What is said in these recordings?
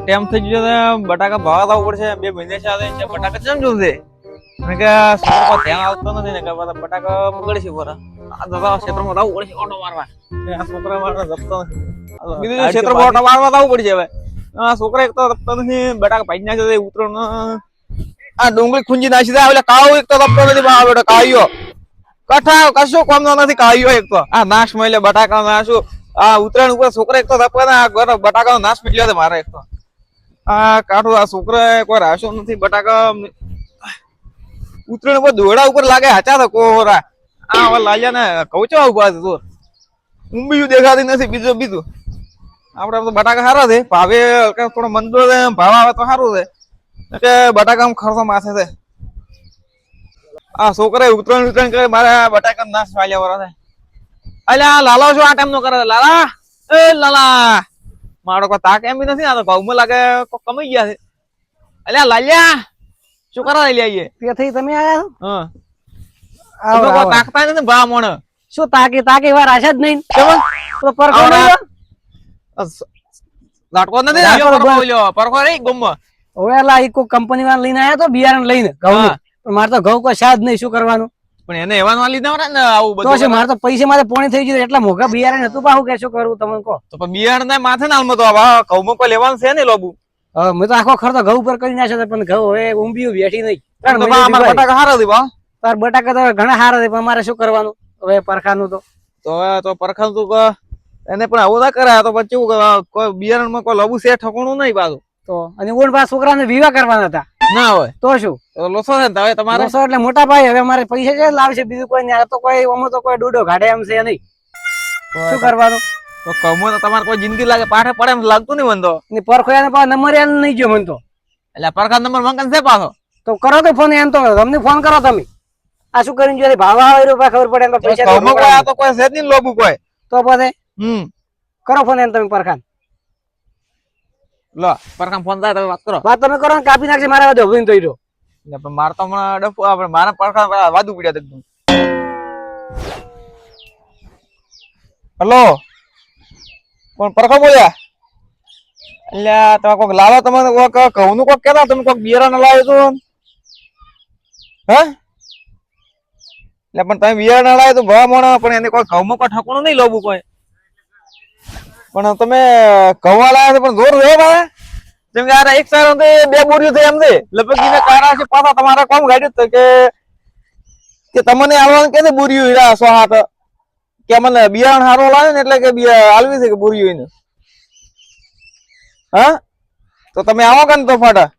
Time થઈ ગયો છે બટાકા ભાવ આવવું પડશે 2 મહિના સાથે છે બટાકા કેમ જોશે મેં કે છોકરો ધ્યાન આવતો નથી ને કે બધા બટાકા બગડે છે બરા આ દાદા ક્ષેત્રમાં આવવું પડશે ઓટો મારવા આ છોકરા મારવા જપતો કીધું ક્ષેત્રમાં ઓટો મારવા આવવું પડશે હવે આ છોકરા એક તો જપતો નથી બટાકા ભાઈ નાખ્યો ઉતરો આ ડુંગળી ખૂંજી નાખી દે એટલે કાવ એક તો જપતો નથી બા બેટો કાયો કઠા કશું કામ નથી કાયો એક તો આ નાશ મળે બટાકા નાશું આ ઉતરાણ ઉપર છોકરા એક તો જપે ને આ બટાકા નાશ પીટ્યો છે મારે એક તો આ કાઠું આ છોકરા કોઈ રાશો નથી બટાકા ઉતરણ ઉપર દોડા ઉપર લાગે હાચા તો કોરા આ હવે લાલ્યા ને કવચો ઉભા છે તો ઊંબીયું દેખાતી નથી બીજું આપડે તો બટાકા સારા છે ભાવે થોડો મંદો છે ભાવ આવે તો સારું છે કે બટાકા ખર્ચો માથે છે આ છોકરા ઉતરણ કરે મારે બટાકા નાશ વાલ્યા વાળા છે અલ્યા લાલા શું આ ટાઈમ નો કરે લાલા એ લાલા મારો કોઈ તાક એમ બી નથી આ તો ઘઉંમાં લાગે કમાઈ ગયા છે અલ્યા લાલ્યા શું કરવા લઈ પેથી તમે આયા હા તમે તાકતા નથી ભા મોણ શું તાકે વાર આશા જ નહીં તો પરખો નહીં લાટકો નથી બોલ્યો પરખો રે ગોમમાં હવે લા ઈ કોઈ કંપની વાળા લઈને આયા તો બિયારણ લઈને ઘઉં પણ મારે તો ઘઉં કોઈ સાદ નહીં શું કરવાનું પણ એને એવાનું આ લીધા ને આવું બધું તો છે મારે તો પૈસા મારે પોણી થઈ ગયું એટલા મોઘા બિયારણ હતું પાછું કે શું કરવું તમને કહો તો પણ બિયારણ ના માથે ના હાલમાં તો ઘઉંમાં કોઈ લેવાનું છે ને લોબુ હવે મેં તો આખો ખર્ચો ઘઉં પર કરી નાખ્યો પણ ઘઉં હવે ઊંબીયું બેઠી નહીં બટાકા સારા હતી બા તાર બટાકા તો ઘણા સારા છે પણ અમારે શું કરવાનું હવે પરખાનું તો પરખાનું તું એને પણ આવું ના કરે તો પછી કોઈ બિયારણ માં કોઈ લોબુ છે ઠકોણું નહીં પાછું તો અને ઓન પાછા છોકરાને વિવાહ કરવાના હતા ના હોય તો શું લોસો છે ને હવે તમારે લોસો એટલે મોટા ભાઈ હવે અમારે પૈસા છે લાવશે બીજું કોઈ નહીં તો કોઈ અમો તો કોઈ ડૂડો ઘાડે એમ છે નહીં શું કરવાનું તો કમો તો તમારે કોઈ જિંદગી લાગે પાઠે પડે એમ લાગતું નહીં મન તો ને પરખોયાને પાછો નંબર યાદ નહીં ગયો મન તો એટલે પરખા નંબર મંગન છે પાછો તો કરો તો ફોન એમ તો તમને ફોન કરો તમે આ શું કરીને જો ભાવ આવે રૂપિયા ખબર પડે તો પૈસા કમો કોઈ આ તો કોઈ છે જ નહીં લોબુ કોઈ તો પછી કરો ફોન એમ તમે પરખાન લો પરખામ ફોન થાય તમે વાત કરો વાત તમે કરો ને કાપી નાખશે મારા બધો ઉભીને થઈ રહ્યો એટલે મારે તો હમણાં ડફો આપણે મારા પરખા વાદુ પડ્યા એકદમ હલો કોણ પરખા બોલ્યા એટલે તમે કોઈક લાવો તમે ઘઉં નું કોઈક કેતા તમે કોઈક બિયારણ લાવ્યો તો હે એટલે પણ તમે બિયારણ લાવ્યો તો ભવા મોણા પણ એને કોઈ ઘઉંમાં કોઈ ઠકણું નહીં લોબું કોઈ પણ તમે ઘઉં લાવ્યા છે પણ જોર રહ્યો ભાઈ જેમ કે આ એક સાર બે બોરીઓ થઈ એમ છે લગભગ એને કારા છે પાછા તમારે કોમ ગાડ્યું કે તમને આવવાનું કે બોરીઓ હીરા 100 કે મને બિયારણ સારું લાવે ને એટલે કે આલવી છે કે બોરીઓ એને હા તો તમે આવો કે તો ફાટા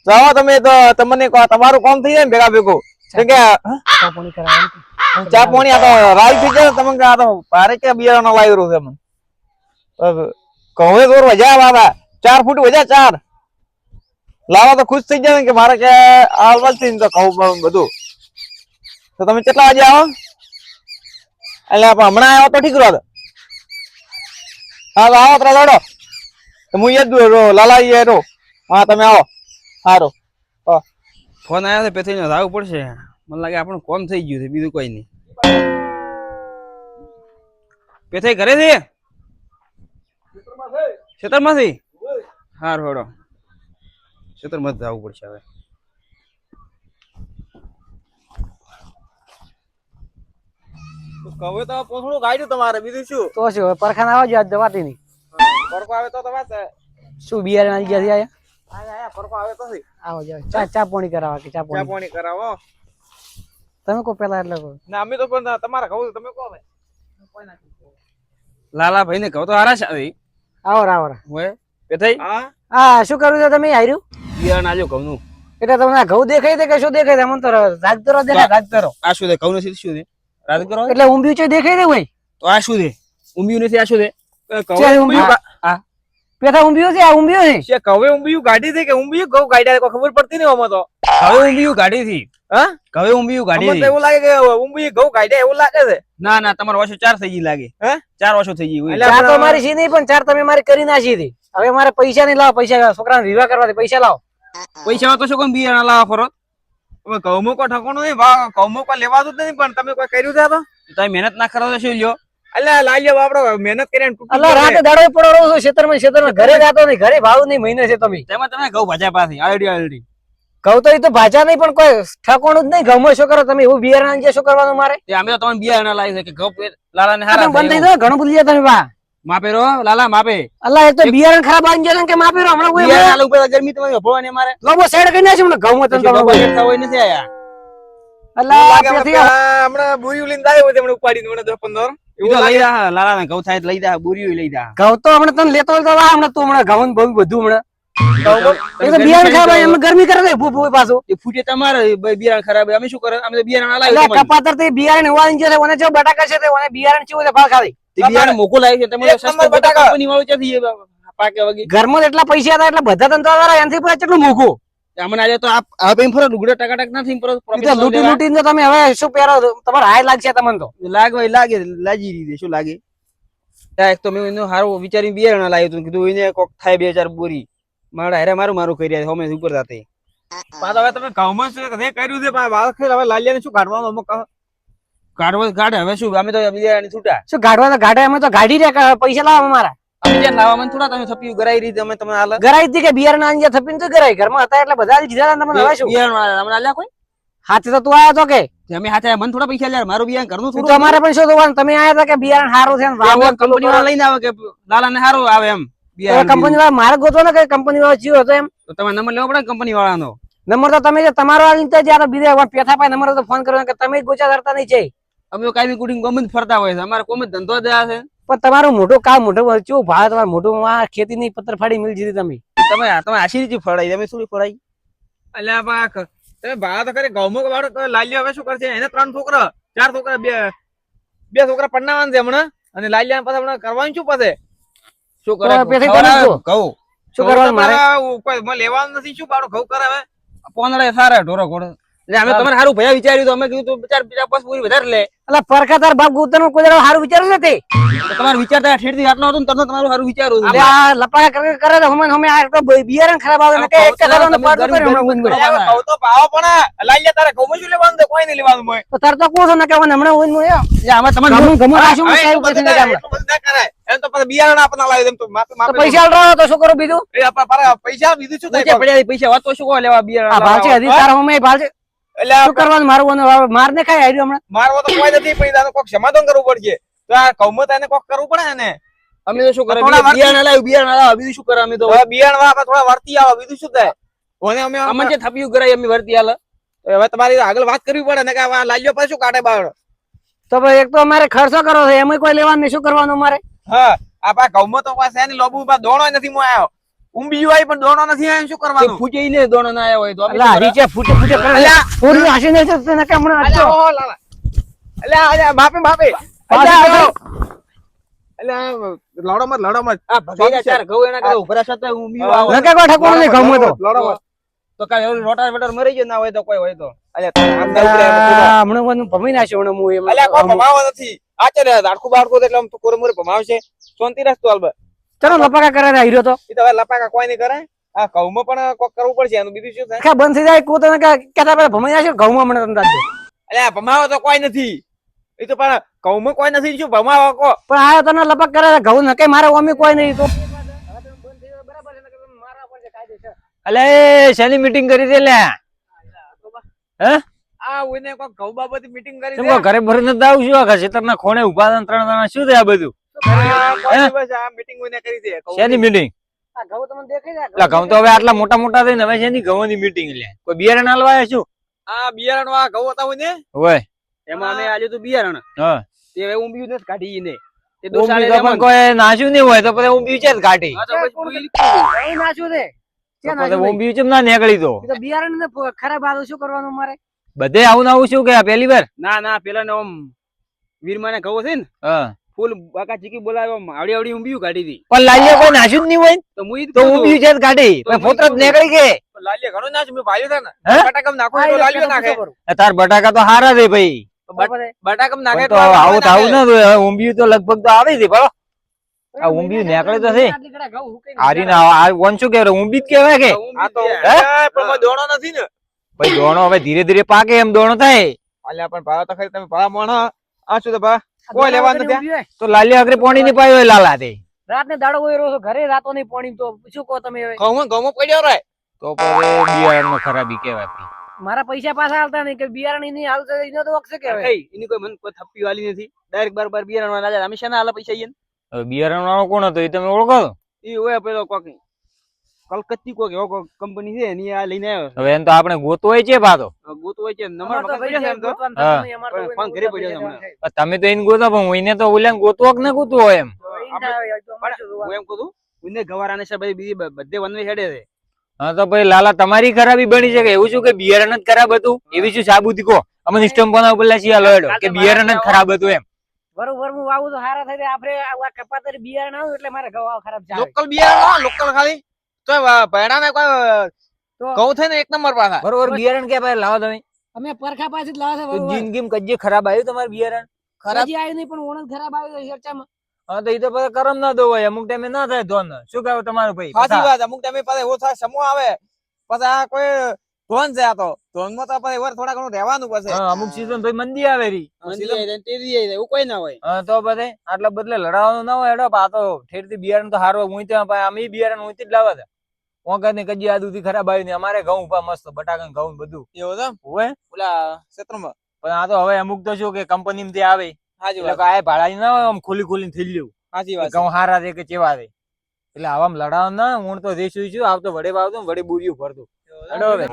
જાઓ તમે તો તમને તમારું કામ થઈ જાય ને ભેગા ભેગો કે ચા પાણી આ તો રાઈ થઈ જાય તમે આ તો ભારે કે બિયારણ લાવ્યું છે મને કહે દોર વજા બાબા 4 ફૂટ વજા 4 લાવા તો ખુશ થઈ જાય ને કે મારે કે આલવાલ થી તો કહું બધું તો તમે કેટલા વાગે આવો એટલે હમણાં આવ્યો તો ઠીક રહો હા તો આવો ત્રણ લડો તો હું યાદ લાલા રો હા તમે આવો સારો ફોન આવ્યા છે પેથી આવવું પડશે મને લાગે આપણું કોમ થઈ ગયું છે બીજું કોઈ નહીં પેથાઈ ઘરે છે ખેતરમાંથી હારું હેડો ખેતરમાં જવું પડશે હવે કહે તો પોસડું ગાડ્યું તમારે બીજું શું તો શું હવે પરખાન આવો જ દવાતી નહીં પડકો આવે તો વાત શું બિયારણ આવી ગયા આયા પડકો આવે તો આવો જાવ ચા પાણી કરાવવા કે ચા પાણી કરાવો તમે કો પેલા એટલે કો ના અમે તો પણ તમારે કહું તમે કહો ભાઈ કોઈ ના લાલા ભાઈ ને કહો તો હારા છે આવો આવો હોય પેથાઈ હા શું કરું છો તમે હાર્યું બિયારણ આજો ઘઉં નું એટલે તમને ઘઉં દેખાય છે કે શું દેખાય છે મને તો રાજતરો દેખાય રાજતરો આ શું છે ઘઉં નથી શું છે રાજ કરો એટલે ઊંબીયું છે દેખાય છે ભાઈ તો આ શું છે ઊંબીયું નથી આ શું છે પેથા ઊંબીયું છે આ ઊંબીયું છે કવે ઊંબીયું ગાડી છે કે ઊંબીયું ઘઉં ગાડ્યા કોઈ ખબર પડતી નહીં આમાં તો હવે ઊંબીયું ગાડી થી હા હવે ઊંબીયું ગાડી મને એવું લાગે કે ઊંબીયું ઘઉં ગાડ્યા એવું લાગે છે ના ના તમારો વર્ષો 4 થઈ ગઈ લાગે હે 4 વર્ષો થઈ ગઈ ચા તો મારી છે નહીં પણ 4 તમે મારી કરી નાખી હતી હવે મારે પૈસા નહીં લાવો પૈસા છોકરાને વિવાહ કરવા દે પૈસા લાવો પૈસા તો શું કોમ બિયારણ લાવો ફરો ઘઉં કો ઠકોણું નહીં ઘઉં કો લેવાતું જ નહીં પણ તમે કોઈ કર્યું છે તો તમે મહેનત ના કરો તો શું લ્યો અલ્યા લાલ્યો બાપડો મહેનત કરીને તૂટી અલા ગયો રાતે છે. દાડો પડો રહો છો ખેતરમાં ઘરે જાતો નહીં, ઘરે ભાવ નહીં, મહિને છે તમે. તેમાં તમે ઘઉં ભાજ્યા પાછી આલડી ઘઉં તો એ તો ભાજા નહીં, પણ કોઈ ઠાકોણું જ નહીં. ઘઉંમાં શું કરો તમે? એવું બિયારણ આંજે શું કરવાનું મારે? તે અમે તો તમને બિયારણ લાવી છે કે ઘઉં લાલા ને આ હારા તમે બંધ થઈ જાઓ, ઘણું બધું લ્યા તમે બા. માપે રો લાલા માપે અલા એ તો બિયારણ ખરાબ આંજે છે કે માપી રહ્યો હમણાં કોઈ બિયારણ આલુ ઉપર ગરમી તમારી ભોવાની અમારે લોબો સાઈડ કરી નાખી હમણાં ઘઉંમાં તમે પછી તમે. બપોર લેટ હોય નથી આયા અલા લાગે પેથી હમણાં હમણાં બોરીયું લઈને આવ્યો હોય તેમણે ઉપાડીને મને 10-15 ઈ તો લઈ જા લાલા ને ઘઉં થાય તો લઈ જા બોરીયું લઈ જા ઘઉં તો હમણાં તને લેતો હોય તો વા, હમણાં તું હમણાં ઘઉં ને બહુ બધું હમણાં એ તો બિયારણ ખરાબ આવે, એમ ગરમી કરે છે ભૂ પાછું. એ ફૂટે તમારે બિયારણ ખરાબ હોય. અમે શું કરે અમે તો બિયારણ એટલે લાવી કપાતર થી બિયારણ એવા આંજે છે, ઓને જો બટાકા છે તે ઓને બિયારણ ચેવું છે ભાવ ખાલી. બિયારણ મોકું લાવી છે તમે એક સસ્તો નંબર બટાકા. કંપની વાળું ક્યાંથી પાકે વગી ઘરમાં જ એટલા પૈસા હતા એટલે બધા તંત્ર એનાથી પૂરા કેટલું મૂકું. અમને આજે તો આ પેન ફરો લુગડો ટકાટક નથી પર ઈ તો લૂંટી લૂંટીને તો તમે હવે શું પહેરો? તમારે હાય લાગશે તમને તો. લાગે લાગી રીતે શું લાગે એક તો મેં એનો હારો વિચારી બિયારણ લાવ્યું હતું કીધું એને કોક થાય 2000 બોરી મારા હારે મારું કરી રહ્યા હોમે ઉપર જાતે પાછા હવે તમે ઘઉંમાં શું કે કર્યું છે પણ વાત કરી હવે લાલિયાને શું કાઢવાનું અમુક કાઢે હવે શું અમે તો બિયારણ છૂટા શું ગાઢવા તો ગાઢે, અમે તો ગાડી રહ્યા પૈસા લાવવા અમારા. અમે જ્યાં લાવવા મને થોડા તમે થપ્યું ગરાઈ રીતે અમે તમને હાલ ગરાઈ હતી કે બિયારણ આંજે થપીને તો ગરાઈ ઘરમાં હતા એટલે બધા દીધા હતા તમને. હવે શું બિયારણ વાળા અમને આલ્યા કોઈ હાથે તો તું આવ્યો તો કે અમે હાથે મને થોડા પૈસા લ્યા મારું બિયારણ ઘરનું ઈ તો થોડું અમારે પણ શું જોવાનું? તમે આયા હતા કે બિયારણ સારું છે ને વાવો કંપની વાળા લઈને આવે કે લાલા ને સારું આવે એમ બિયારણ કંપની વાળા મારે ગોતો ને કે કંપની વાળો ચિયો હતો એમ. તો તમારે નંબર લેવો પડે કંપની વાળાનો નંબર તો તમે જે તમારો આ લીધે જ્યારે બીજા પેથા પાય નંબર તો ફોન કર્યો કે તમે જ ગોચા કરતા નહીં છે. અમે કાયમી કુડિંગ ગમે જ ફરતા હોય છે અમારે કોઈ ધંધો જ આ છે પણ તમારું મોટું કામ મોટું ચેવું ભાવ તમારું મોટું આ ખેતી ની પત્ર ફાડી મિલ જીધી તમે. તમે આશી રીતે ફળાઈ તમે થોડી ફળાઈ અલ્યા પાક તમે ભાડા તો કરે ઘઉંમાં વાળો લાલિયો હવે શું કરશે? એને 3 છોકરા 4 છોકરા બે છોકરા પરણાવવાના છે હમણાં અને લાલિયા પાસે હમણાં કરવાનું શું પાસે? શું કરે તો પેથી તમે જો. કહું શું કરવાનું મારે? કોઈ લેવાનું નથી શું પાડો ઘઉં કરાવે? પોનડે સારા ઢોરો ઘોડો એટલે અમે તમારે સારું ભયા વિચાર્યું તો અમે કીધું તું 4-5 પૂરી વધારે લે એટલે પરખા તાર બાપ ગુતર કોઈ દાડો સારું વિચાર્યું નથી. તો તમારે વિચારતા ઠેરથી આટલો હતું ને તમને તમારું સારું વિચારું એટલે આ લપાડા કરે તો હમે આ તો બિયારણ ખરાબ આવે ને કે એક કરાવવાનું પાડું કરે હમણાં ઊંઘ માં. અલ્યા હવે ઘઉં તો ભાવ પણ લાલિયા તારે ઘઉંમાં શું લેવાનું છે? કોઈ નહીં લેવાનું હોય. તો તાર તો કહું છું ને કે હમણાં ઊંઘ માં એટલે આમાં તમારે ગમું રાખ્યું હવે ને એટલું બધું ના કરાય, એટલું બધું ના કરાય. એમ તો પછી બિયારણ આપણને લાવી દે એમ તો માપે તો માપે પૈસા આલરો તો શું કરું બીજું? એ આપણા પૈસા બીજું શું થાય? પડ્યા પૈસા હોત તો શું કહો લેવા આ બિયારણ ભાવ છે હજી તાર હમે ભાવ છે. એટલે શું કરવાનું મારું માર ને ખાઈ આવ્યું હમણાં. મારવો તો કોઈ નથી પણ તારે કોક સમાધાન કરવું પડશે. તો આ ઘઉંમાં તને કોક કરવું પડે ને. અમે તો શું કરે થોડા વાર- બિયારણ લાવ્યું બીજું શું કરે અમે તો હવે બિયારણ વાળા થોડા વર્તી આવે બીજું શું થાય? કોને અમે અમને જે થપ્યું કરાય અમે વર્તી હાલ હવે તમારી આગળ વાત કરવી પડે ને કે આ લાલ્યો પાસે શું કાઢે બાવડો. તો ભાઈ એક તો અમારે ખર્ચો કરો છે એમાં કોઈ લેવાનું નહીં, શું કરવાનું અમારે? હા આ ઘઉંમાં તો પાસે એની લોબુ દોણો નથી મો આવ્યો. ઊંબી આવી પણ દોણો નથી આવ્યો શું કરવાનું? ફૂટે ને દોણો ના આવ્યા હોય તો અમે અલા હરીચે ફૂટે ફૂટે કરે અલા, પૂરી હાસી નહીં થતી ને કે હમણાં અલ્યા, આટલો. ઓહો, લાલા. અલ્યા, બાપે બાપે પાછી અલ્યા, કરો. અલ્યા, લડો મત લડો મત. આ ભગાઈ ચાર ઘઉં એના કરતા ઉભરા સાથે હું બીયો આવો નકે કોઈ ઠકોણું નહીં ઘઉંમાં તો. લડો મત. તો કાંઈ રોટાર વેટાર મરી ગયો ના હોય તો કોઈ હોય તો અલ્યા, તારા હાથ ના ઉડે એમ કીધું. હમણાં બધું ભમી નાખ્યો હમણાં હું એમ. અલ્યા, કોઈ ભમાવો નથી. આ છે ને દાડકું બાડકું એટલે આમ તો કોરે મોરે ભમાવશે. શાંતિ રાખતો હાલ બસ. ચલો લપાકા કરે ને હીરો તો ઈ તો હવે લપાકા કોઈ નહીં કરે. આ ઘઉંમાં પણ કોક કરવું પડશે એનું બીજું શું થાય? આખા બંધ થઈ જાય કો તને કેતા પેલા ભમાઈ નાખ્યો ઘઉંમાં હમણાં તમને દાદો. અલ્યા, ભમાવો તો કોઈ નથી. એ તો પણ ઘઉંમાં કોઈ નથી શું ભમાવો કો? પણ આ તને લપક કરે છે, ઘઉં નકે મારે ઓમી કોઈ નહીં તો અલે શેની મીટિંગ કરી દે લે આ ઓને કોક ઘઉં બાબતે મીટિંગ કરી તમે દે. ઘરે ભરે નથી આવું છું આખા ખેતરના ખૂણે ઉભા હતા ને 3 જણા શું થયા બધું કોઈ દિવસ આ મીટિંગ ઓને કરી દે. ઘઉં શેની મીટિંગ આ ઘઉં તમને દેખાય છે? એટલે ઘઉં તો હવે આટલા મોટા મોટા થઈને હવે શેની ઘઉંની મીટિંગ લે કોઈ બિયારણ હાલવા શું આ બિયારણ વાળા ઘઉં હતા હોય ને હોય એમાં અમે આજે તો બિયારણ હા તે ઊંબી નથી કાઢી ને તે ઊંબી તો પણ કોઈ નાશ્યું નહીં હોય તો પછી ઊંબી છે જ કાઢી ઘઉં નાખ્યું છે. તો ક્યાં પછી નાખ્યું? ઊંબી ચમ ના નીકળી તો એ તો બિયારણ ને ખરાબ આવું શું કરવાનું મારે? બધે આવું ને આવું શું કે આ પહેલી વાર ના ના પેલા ને આમ વીરમાને ઘઉં છે ને હા ફૂલ બાકા ચીકી બોલાવ્યો આમ આવડી આવડી ઊંબી કાઢી હતી પણ લાલિયા કોઈ નાશ્યું જ નહીં હોય ને, તો હું ઈ જ તો કીધું. ઊંબી છે જ કાઢી તો પણ ઊંબી ફોતરત તો- નીકળી ગઈ લાલ્યા ઘણું નાખ્યું મેં ભાલ્યું છે ને. હે? બટાકામાં નાખો તો લાલ્યો નાખે. તાર બટાકા તો હારા છે ભાઈ બટાકામાં નાખે પણ તો આવું તો આવું ના થાય. હવે ઊંબી તો લગભગ તો આવે છે બરો આ ઊંબી નીકળે તો છે હારી ના આ વન શું કહેવાય ઊંબી જ કહેવાય કે આ તો ઊંબી હે? એ, પણ માં દોણો નથી ને. ભાઈ દોણો હવે ધીરે ધીરે પાકે એમ દોણો થાય અલ્યા પણ ભાવ તો ખરી તમે ભાવ મોણો. આ શું તો ભા કોઈ લેવાનું ત્યાં? તો લાલી આખરે પાણી ની પાયો હોય લાલા તે રાત ને દાડો હોય રહ્યો ઘરે રાતો નહીં પાણી તો શું કહો તમે હવે ઘઉં પડ્યો રે. તો પછી બિયારણ ખરાબી કેવાય ભાઈ. મારા પૈસા પાછા આવતા નહીં કે બિયારણ નહીં હાલતા એનો તો વખતે કે કઈ એની કોઈ મને કોઈ થપ્પી વાલી નથી ડાયરેક્ટ બાર બિયારણ ના જાય અમે શેના આલા પૈસા ઈયન હવે બિયારણ વાળો કોણ હતો એ તમે ઓળખો છો? ઈ હોય પેલો કોક કલકત્તી કોક એવો કોક કંપની છે એની આ લઈને આવ્યો હવે એમ તો આપણે ગોતો હોય છે પાછો ગોતો હોય છે નંબર અમાર તો મગજ પડ્યો છે એમ તો ગોતવાનું હા. થતું નહીં, અમાર તો ફોન ઘરે પડ્યો છે હમણાં. તમે તો એને ગોતો પણ હું એને તો ઓલ્યા ગોતવો કે ના ગોતવો હોય એમ. ઈ ના હોય, તો અમારે શું જોવાનું? હું એમ કહું ઉને ગવારાને છે બધી બીજી બધે વનવે હેડે છે હા તો ભાઈ લાલા તમારી ખરાબી બની છે કે એવું શું કે બિયારણ જ ખરાબ હતું એવી શું સાબુતી કહો અમે સ્ટમ્પ બનાવ પેલા છીએ લોડો કે બિયારણ જ ખરાબ હતું એમ. બરોબર હું વાવું તો હારા થાય આપણે આ કપાતર બિયારણ આવું એટલે મારે ઘઉં ખરાબ જાય લોકલ બિયારણ લોકલ ખાલી તો ભેડા ને કોઈ તો- ઘઉં થાય ને એક નંબર પાછા. બરોબર બિયારણ કે ભાઈ લાવો તમે અમે પરખા પાછી જ લાવે છે તો બરોબર જિંદગીમાં કજ્જે ખરાબ આવ્યું તમારું બિયારણ? ખરાબ આવ્યું નહીં પણ ઓણસ ખરાબ આવ્યું છે ચર્ચામાં હા તો એ તો પછી કરમ ના દો હોય અમુક ટાઈમે ના થાય ધોન. શું કહેવું તમારું ભાઈ? સાચી વાત. અમુક ટાઈમે પાછા એવો થાય સમૂહ આવે પછી આ કોઈ ધોન છે આ તો ધોનમાં તો પછી એવા થોડા ઘણું રહેવાનું પછી. હા અમુક સીઝન ભાઈ મંદી આવે રી. મંદી આવી જાય ને તેદી આવી જાય એવું કોઈ ના હોય હા તો બધે આટલા બદલે લડાવવાનું ના હોય હેડો આ તો ઠેરથી બિયારણ તો હારો હું ત્યાં અમે બિયારણ હું જ લાવવા હતા ઓંકર ને કજી આદુથી ખરાબ આવ્યું ને અમારે ઘઉં ઉભા મસ્ત બટાકા ઘઉં બધું એવું છે હોય ઓલા ક્ષેત્રમાં. પણ આ તો હવે અમુક તો શું કે કંપની માંથી આવે સાચી એટલે વાત. આ ભાડા ના હોય આમ ખોલી ખોલી થઈ લેવું સાચી વાત. ઘઉં હારા છે કે ચેવા છે એટલે આવામાં લડાવવાનું ના હું તો દેશું છું આવતો વડે વાવતો વડે બુરિયું ભરતું હેડો હવે.